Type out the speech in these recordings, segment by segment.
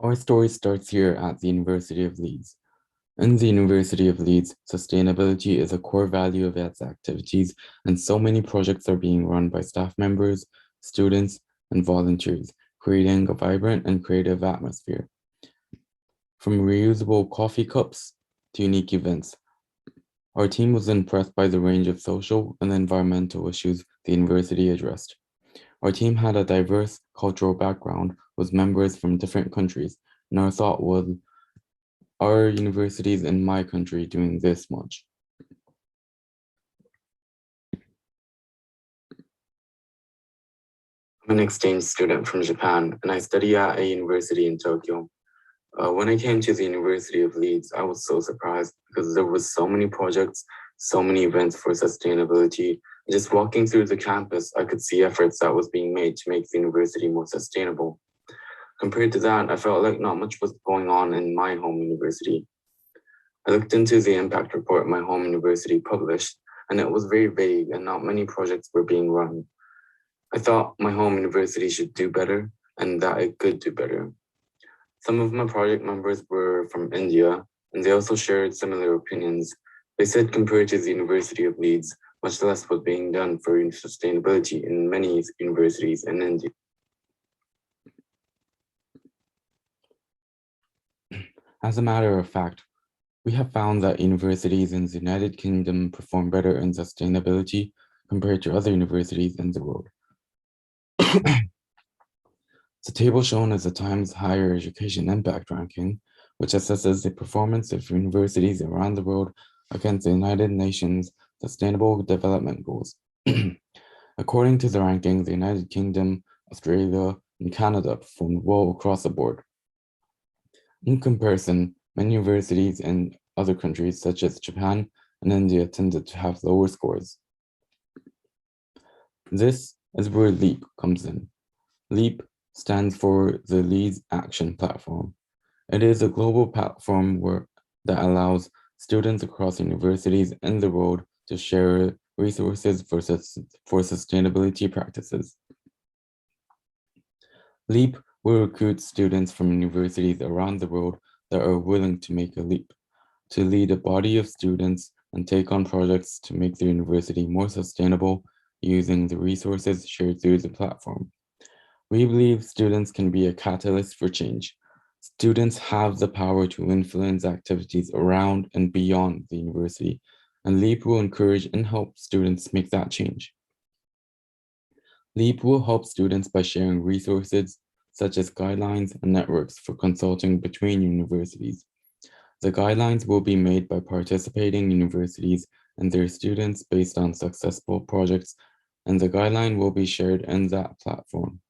Our story starts here at the University of Leeds. In the University of Leeds, sustainability is a core value of its activities, and so many projects are being run by staff members, students, and volunteers, creating a vibrant and creative atmosphere. From reusable coffee cups to unique events, our team was impressed by the range of social and environmental issues the university addressed. Our team had a diverse cultural background with members from different countries, and our thought was, are universities in my country doing this much? I'm an exchange student from Japan, and I study at a university in Tokyo. When I came to the University of Leeds, I was so surprised because there was so many projects, so many events for sustainability. Just walking through the campus, I could see efforts that was being made to make the university more sustainable. Compared to that, I felt like not much was going on in my home university. I looked into the impact report my home university published, and it was very vague and not many projects were being run. I thought my home university should do better and that it could do better. Some of my project members were from India, and they also shared similar opinions. They said compared to the University of Leeds, much less was being done for sustainability in many universities in India. As a matter of fact, we have found that universities in the United Kingdom perform better in sustainability compared to other universities in the world. The table shown is the Times Higher Education Impact Ranking, which assesses the performance of universities around the world against the United Nations Sustainable Development Goals. According to the ranking, the United Kingdom, Australia, and Canada performed well across the board. In comparison, many universities in other countries, such as Japan and India, tended to have lower scores. This is where LEAP comes in. LEAP stands for the Leeds Action Platform. It is a global platform that allows students across universities in the world to share resources for sustainability practices. LEAP will recruit students from universities around the world that are willing to make a leap, to lead a body of students and take on projects to make the university more sustainable using the resources shared through the platform. We believe students can be a catalyst for change. Students have the power to influence activities around and beyond the university, and LEAP will encourage and help students make that change. LEAP will help students by sharing resources such as guidelines and networks for consulting between universities. The guidelines will be made by participating universities and their students based on successful projects, and the guideline will be shared in that platform.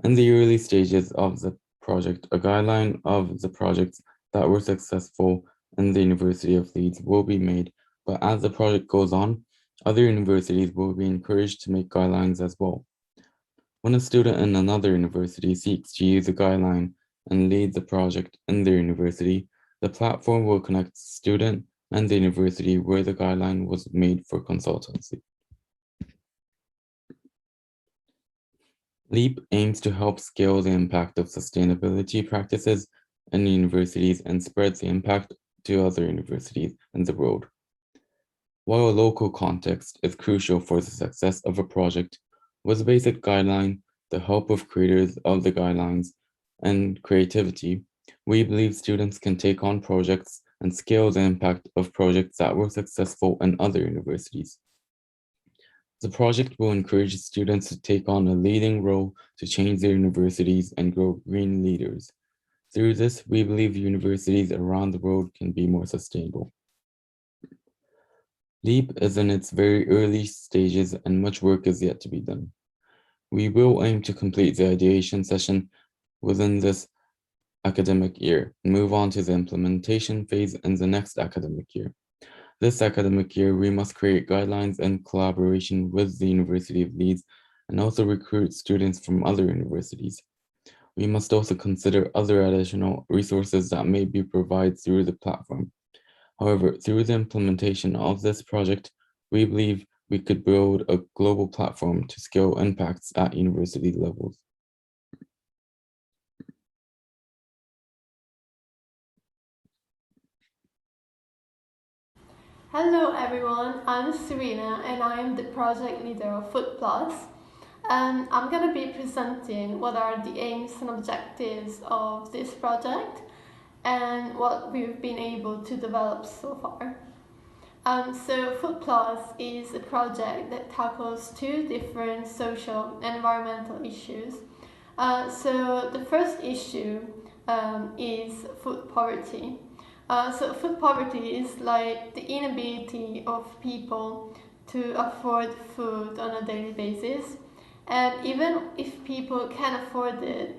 In the early stages of the project, a guideline of the projects that were successful in the University of Leeds will be made, but as the project goes on, other universities will be encouraged to make guidelines as well. When a student in another university seeks to use a guideline and lead the project in their university, the platform will connect the student and the university where the guideline was made for consultancy. LEAP aims to help scale the impact of sustainability practices in universities and spreads the impact to other universities in the world. While a local context is crucial for the success of a project, with a basic guideline, the help of creators of the guidelines, and creativity, we believe students can take on projects and scale the impact of projects that were successful in other universities. The project will encourage students to take on a leading role to change their universities and grow green leaders. Through this, we believe universities around the world can be more sustainable. LEAP is in its very early stages and much work is yet to be done. We will aim to complete the ideation session within this academic year and move on to the implementation phase in the next academic year. This academic year, we must create guidelines in collaboration with the University of Leeds and also recruit students from other universities. We must also consider other additional resources that may be provided through the platform. However, through the implementation of this project, we believe we could build a global platform to scale impacts at university levels. Hello everyone, I'm Serena and I am the project leader of Food Plus. And I'm going to be presenting what are the aims and objectives of this project and what we've been able to develop so far. So Food Plus is a project that tackles two different social and environmental issues. So the first issue is food poverty. So food poverty is like the inability of people to afford food on a daily basis. And even if people can afford it,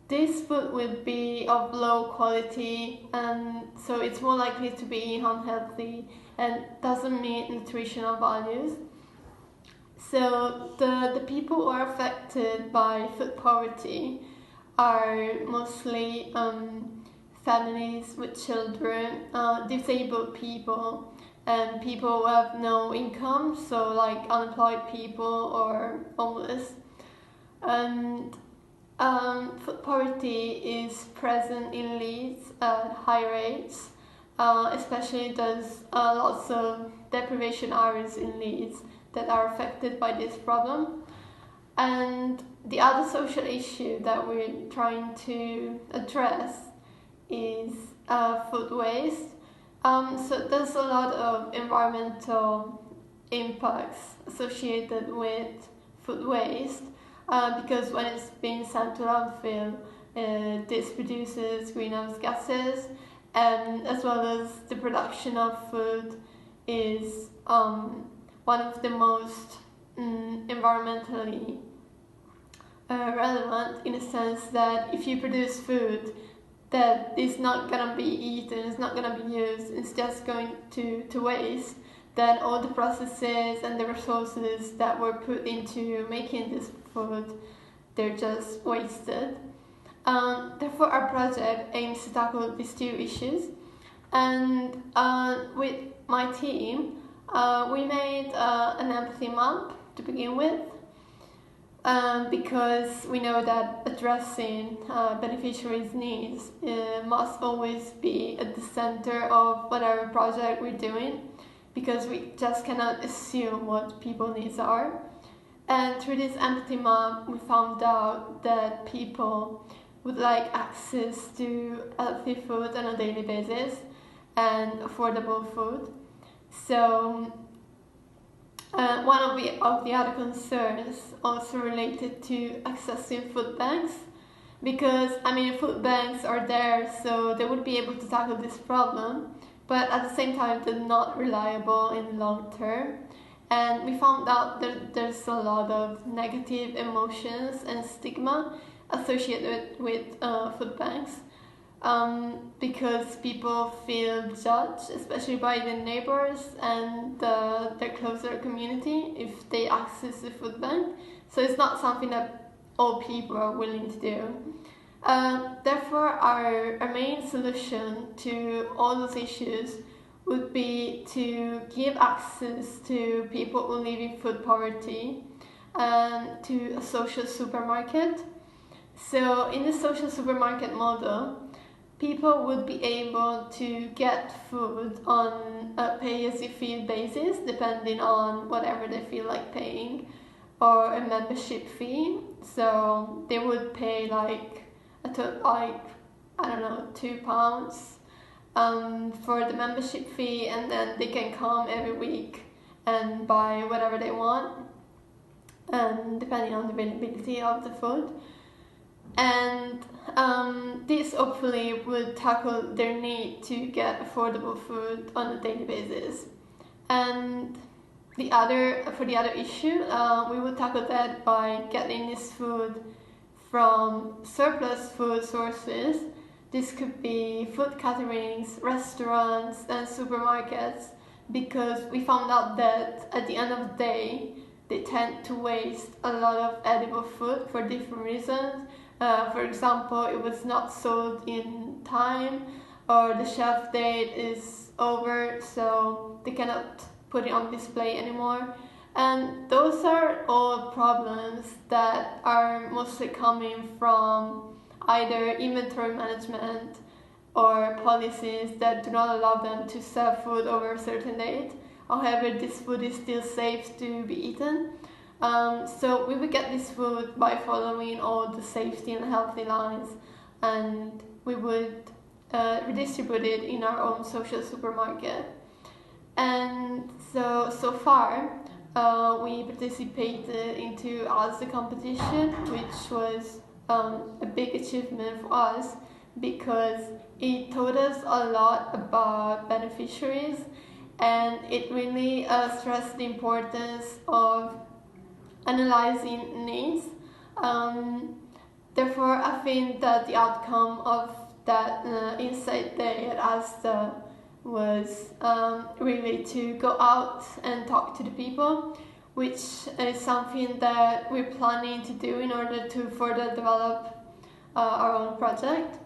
this food will be of low quality, and so it's more likely to be unhealthy and doesn't meet nutritional values. So the people who are affected by food poverty are mostly families with children, disabled people, and people who have no income, so like unemployed people or homeless. And food poverty is present in Leeds at high rates, especially there's lots of deprivation areas in Leeds that are affected by this problem. And the other social issue that we're trying to address is food waste. So there's a lot of environmental impacts associated with food waste because when it's being sent to landfill, this produces greenhouse gases, and as well as the production of food is one of the most environmentally relevant, in the sense that if you produce food that is not going to be eaten, it's not going to be used, it's just going to waste, then all the processes and the resources that were put into making this food, they're just wasted. Therefore, our project aims to tackle these two issues. And with my team, we made an empathy map to begin with, because we know that addressing beneficiaries' needs must always be at the center of whatever project we're doing, because we just cannot assume what people's needs are. And through this empathy map, we found out that people would like access to healthy food on a daily basis and affordable food. So one of the other concerns also related to accessing food banks, because food banks are there, so they would be able to tackle this problem, but at the same time they're not reliable in the long term. And we found out that there's a lot of negative emotions and stigma associated with food banks, because people feel judged, especially by their neighbors and their closer community, if they access the food bank. So it's not something that all people are willing to do. Therefore, our main solution to all those issues would be to give access to people who live in food poverty and to a social supermarket. So in the social supermarket model, people would be able to get food on a pay-as-you-feel basis, depending on whatever they feel like paying, or a membership fee. So they would pay £2 for the membership fee, and then they can come every week and buy whatever they want, and depending on the availability of the food. And this hopefully would tackle their need to get affordable food on a daily basis. And for the other issue, we would tackle that by getting this food from surplus food sources. This could be food caterings, restaurants, and supermarkets, because we found out that at the end of the day, they tend to waste a lot of edible food for different reasons. For example, it was not sold in time, or the shelf date is over, so they cannot put it on display anymore. And those are all problems that are mostly coming from either inventory management or policies that do not allow them to sell food over a certain date. However, this food is still safe to be eaten. So we would get this food by following all the safety and healthy lines, and we would redistribute it in our own social supermarket. And so far, we participated into ASDA competition, which was a big achievement for us because it taught us a lot about beneficiaries, and it really stressed the importance of analyzing needs. Therefore, I think that the outcome of that Insight Day at ASTA was really to go out and talk to the people, which is something that we're planning to do in order to further develop our own project.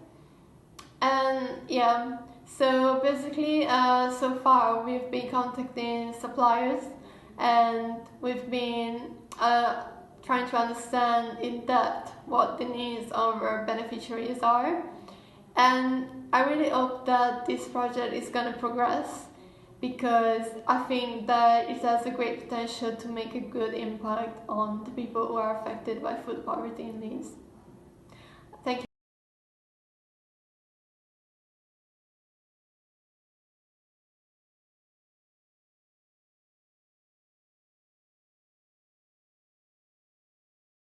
And yeah, so basically, so far we've been contacting suppliers, and we've been trying to understand in depth what the needs of our beneficiaries are. And I really hope that this project is going to progress, because I think that it has a great potential to make a good impact on the people who are affected by food poverty in Leeds.